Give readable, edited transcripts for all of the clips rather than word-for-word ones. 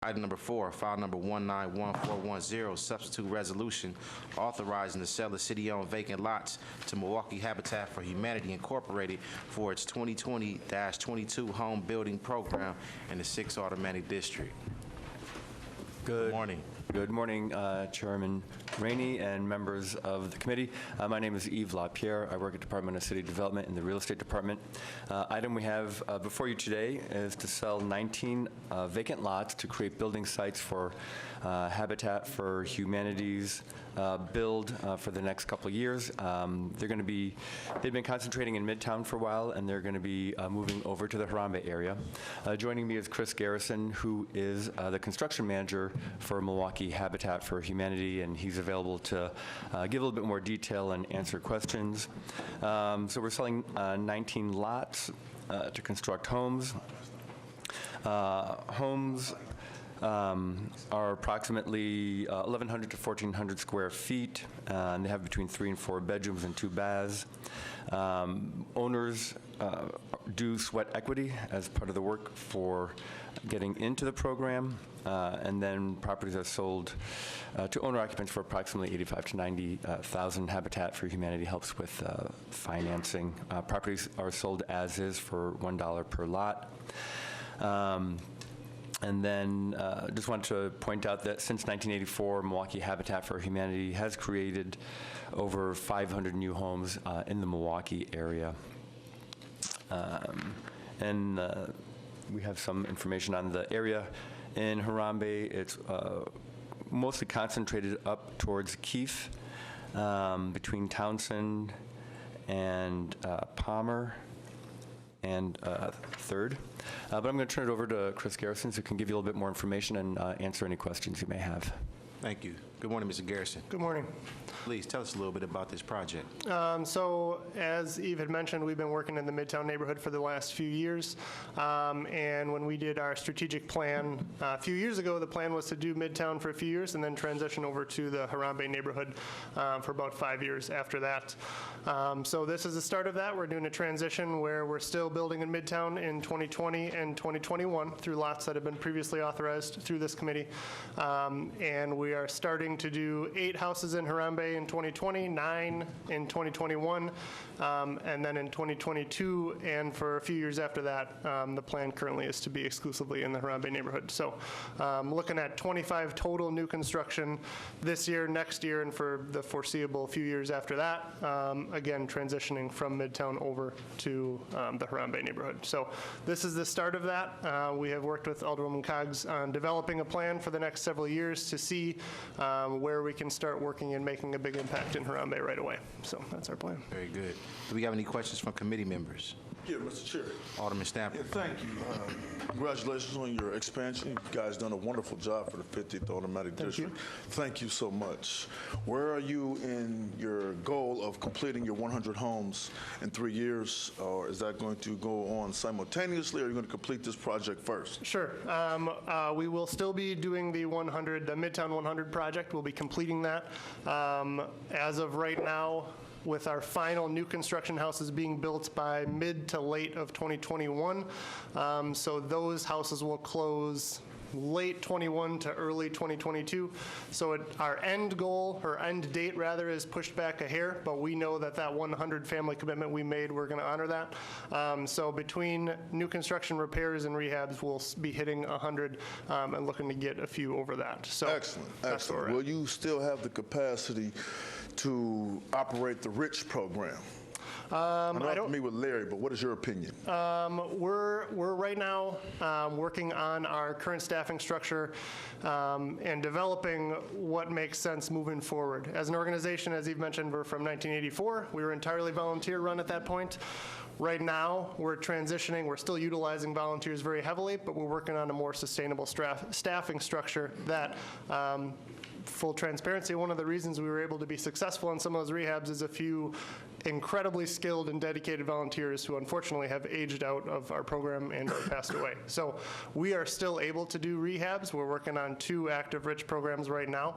Item number 4, file number 1911410, substitute resolution authorizing the sale of city-owned vacant lots to Milwaukee Habitat for Humanity Incorporated for its 2020-22 home building program in the 6th Automatic District. Good morning. Good morning, Chairman Rainey and members of the committee. My name is Yves LaPierre. I work at Department of City Development in the Real Estate Department. Item we have before you today is to sell 19 vacant lots to create building sites for Habitat for Humanity's build for the next couple of years. They've been concentrating in Midtown for a while, and they're going to be moving over to the Harambe area. Joining me is Chris Garrison, who is the construction manager for Milwaukee Habitat for Humanity, and he's available to give a little bit more detail and answer questions. So we're selling 19 lots to construct homes. Homes are approximately 1,100 to 1,400 square feet, and they have between 3 and 4 bedrooms and 2 baths. Owners do sweat equity as part of the work for getting into the program, and then properties are sold to owner occupants for approximately $85,000 to $90,000. Habitat for Humanity helps with financing. Properties are sold as is for $1 per lot. And then just wanted to point out that since 1984, Milwaukee Habitat for Humanity has created over 500 new homes in the Milwaukee area. And we have some information on the area in Harambe. It's mostly concentrated up towards Keefe, between Townsend and Palmer and 3rd. But I'm going to turn it over to Chris Garrison, who can give you a little bit more information and answer any questions you may have. Thank you. Good morning, Mr. Garrison. Good morning. Please tell us a little bit about this project. So as Eve had mentioned, we've been working in the Midtown neighborhood for the last few years. And when we did our strategic plan a few years ago, the plan was to do Midtown for a few years and then transition over to the Harambe neighborhood for about 5 years after that. So this is the start of that. We're doing a transition where we're still building in Midtown in 2020 and 2021 through lots that have been previously authorized through this committee. And we are starting to do 8 houses in Harambe in 2020, 9 in 2021, and then in 2022, and for a few years after that, the plan currently is to be exclusively in the Harambe neighborhood. So looking at 25 total new construction this year, next year, and for the foreseeable few years after that, again, transitioning from Midtown over to the Harambe neighborhood. So this is the start of that. We have worked with Alderwoman Coggs on developing a plan for the next several years to see where we can start working and making a big impact in Harambe right away. So that's our plan. Very good. Do we have any questions from committee members? Yeah, Mr. Chair. Alderman Stamper. Yeah, thank you. Congratulations on your expansion. You guys done a wonderful job for the 50th Automatic District. Thank you so much. Where are you in your goal of completing your 100 homes in 3 years? Or is that going to go on simultaneously, or are you going to complete this project first? Sure. We will still be doing the Midtown 100 project. We'll be completing that. As of right now, with our final new construction houses being built by mid to late of 2021. So those houses will close late 21 to early 2022. So our end goal, or end date rather, is pushed back a hair, but we know that that 100 family commitment we made, we're going to honor that. So between new construction, repairs, and rehabs, we'll be hitting 100 and looking to get a few over that. So excellent. Will you still have the capacity to operate the RICH program? I'm not familiar with Larry, but what is your opinion? We're right now working on our current staffing structure and developing what makes sense moving forward. As an organization, as you've mentioned, we're from 1984. We were entirely volunteer run at that point. Right now, we're transitioning. We're still utilizing volunteers very heavily, but we're working on a more sustainable staffing structure that full transparency, one of the reasons we were able to be successful in some of those rehabs is a few incredibly skilled and dedicated volunteers who unfortunately have aged out of our program and or passed away. So we are still able to do rehabs. We're working on 2 active RICH programs right now.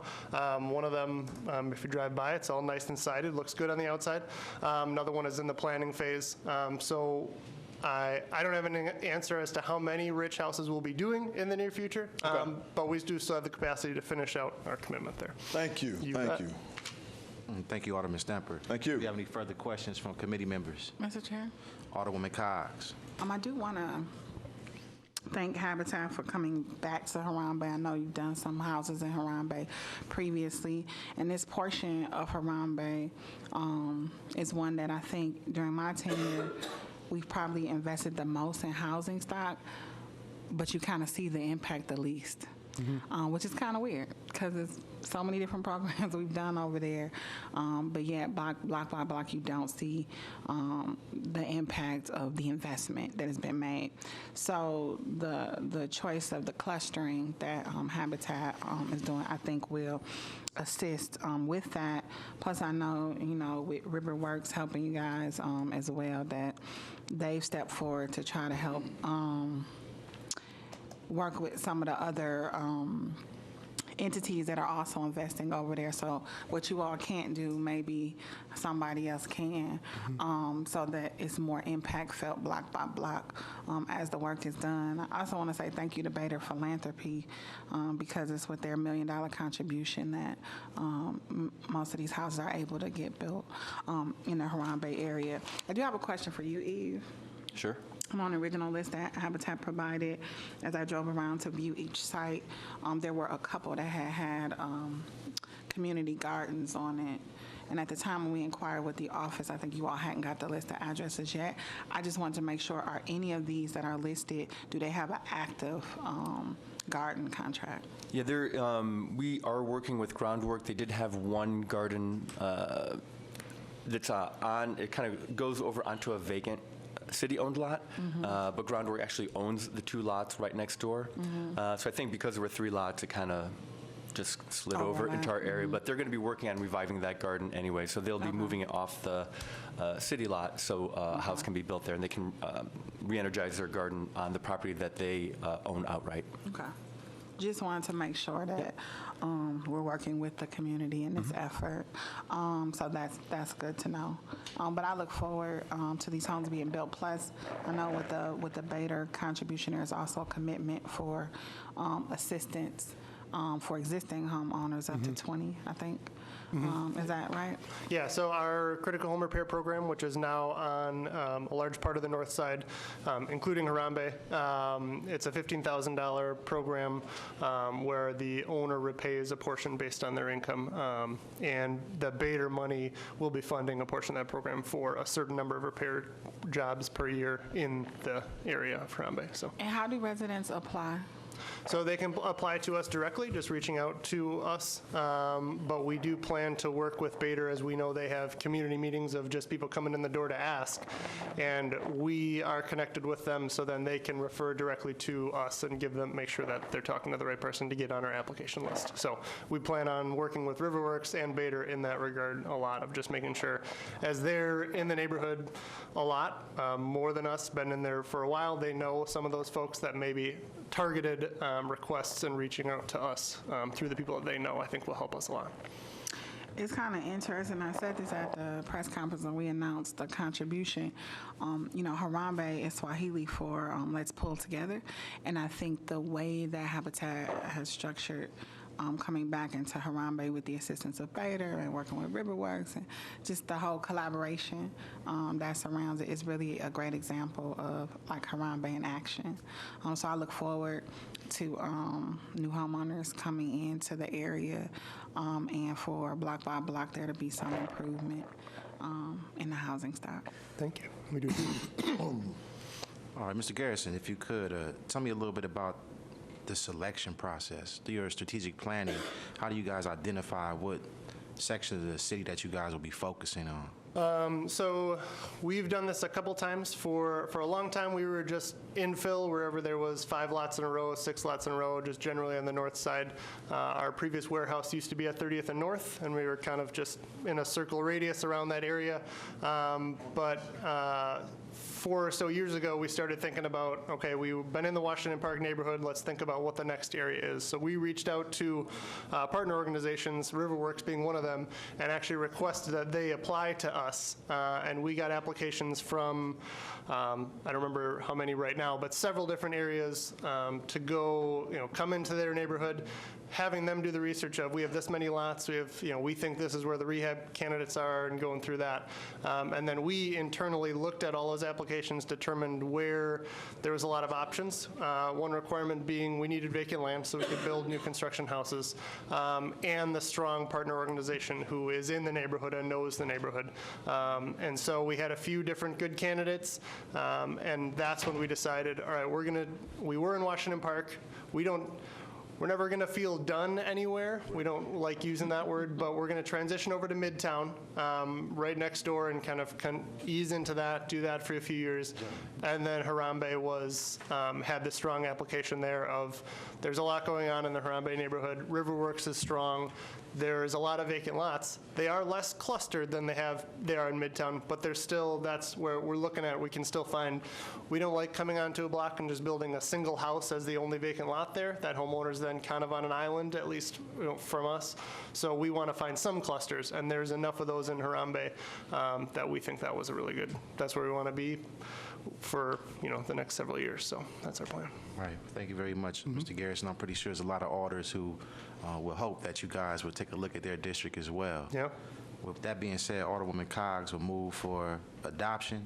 One of them, if you drive by, it's all nice and sided, looks good on the outside. Another one is in the planning phase. So I don't have an answer as to how many Rich houses we'll be doing in the near future, but we do still have the capacity to finish out our commitment there. Thank you. Thank bet. you. Thank you, Alderman Stamper. Thank you. Do you have any further questions from committee members? Mr. Chair, Alderwoman Cox. I do want to thank Habitat for coming back to Harambe. I know you've done some houses in Harambe previously, and this portion of Harambe is one that I think during my tenure we've probably invested the most in housing stock, but you kind of see the impact the least. Which is kind of weird because there's so many different programs we've done over there, but yet block by block you don't see the impact of the investment that has been made. So the choice of the clustering that Habitat is doing, I think, will assist with that. Plus, I know, with Riverworks helping you guys as well, that they've stepped forward to try to help work with some of the other entities that are also investing over there. So what you all can't do, maybe somebody else can, so that it's more impact felt block by block as the work is done. I also want to say thank you to Bader Philanthropy because it's with their $1 million contribution that most of these houses are able to get built in the Harambe area. I do have a question for you, Eve. Sure. I'm on the original list that Habitat provided. As I drove around to view each site, there were a couple that had community gardens on it. And at the time when we inquired with the office, I think you all hadn't got the list of addresses yet. I just wanted to make sure, are any of these that are listed, do they have an active garden contract? Yeah, we are working with Groundwork. They did have one garden that's on, it kind of goes over onto a vacant city-owned lot, but Groundwork actually owns the 2 lots right next door. So I think because there were 3 lots, it kind of just slid over into our area. But they're going to be working on reviving that garden anyway, so they'll be moving it off the city lot so a house can be built there, and they can re-energize their garden on the property that they own outright. Okay. Just wanted to make sure that we're working with the community in this effort. So that's good to know. But I look forward to these homes being built. Plus, I know with the Bader contribution, there's also a commitment for assistance for existing homeowners up to 20, I think. Is that right? Yeah, so our critical home repair program, which is now on a large part of the north side, including Harambe, it's a $15,000 program where the owner repays a portion based on their income, and the Bader money will be funding a portion of that program for a certain number of repair jobs per year in the area of Harambe. So. And how do residents apply? So they can apply to us directly, just reaching out to us. But we do plan to work with Bader, as we know they have community meetings of just people coming in the door to ask. And we are connected with them, so then they can refer directly to us and make sure that they're talking to the right person to get on our application list. So we plan on working with Riverworks and Bader in that regard a lot, of just making sure, as they're in the neighborhood a lot, more than us, been in there for a while, they know some of those folks that maybe targeted requests, and reaching out to us through the people that they know, I think will help us a lot. It's kind of interesting. I said this at the press conference when we announced the contribution. Harambe is Swahili for let's pull together. And I think the way that Habitat has structured coming back into Harambe with the assistance of Bader and working with Riverworks and just the whole collaboration that surrounds it is really a great example of like Harambe in action. So I look forward to new homeowners coming into the area and for block by block there to be some improvement in the housing stock. Thank you. We do. All right, Mr. Garrison, if you could, tell me a little bit about the selection process. Through your strategic planning, how do you guys identify what section of the city that you guys will be focusing on? So we've done this a couple times. For a long time, we were just infill wherever there was 5 lots in a row, 6 lots in a row, just generally on the north side. Our previous warehouse used to be at 30th and North, and we were kind of just in a circle radius around that area. But 4 or so years ago, we started thinking about, okay, we've been in the Washington Park neighborhood, let's think about what the next area is. So we reached out to partner organizations, Riverworks being one of them, and actually requested that they apply to us. And we got applications from, I don't remember how many right now, but several different areas to go, come into their neighborhood, having them do the research of, we have this many lots, we have, we think this is where the rehab candidates are, and going through that. And then we internally looked at all those applications, determined where there was a lot of options. One requirement being we needed vacant land so we could build new construction houses, and the strong partner organization who is in the neighborhood and knows the neighborhood. And so we had a few different good candidates, and that's when we decided, all right, we were in Washington Park. We're never going to feel done anywhere. We don't like using that word, but we're going to transition over to Midtown, right next door, and kind of ease into that, do that for a few years. And then Harambe had the strong application there of, there's a lot going on in the Harambe neighborhood. Riverworks is strong. There's a lot of vacant lots. They are less clustered than they are in Midtown, but they're still, that's where we're looking at, we can still find, we don't like coming onto a block and just building a single house as the only vacant lot there. That homeowner's then kind of on an island, at least from us. So we want to find some clusters, and there's enough of those in Harambe that we think that was a really good, that's where we want to be for the next several years. So that's our plan. Right. Thank you very much, Mr. Garrison. I'm pretty sure there's a lot of alders who will hope that you guys will take a look at their district as well. Yeah. With that being said, Alderwoman Coggs will move for adoption.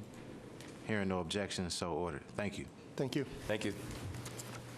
Hearing no objections, so ordered. Thank you. Thank you. Thank you.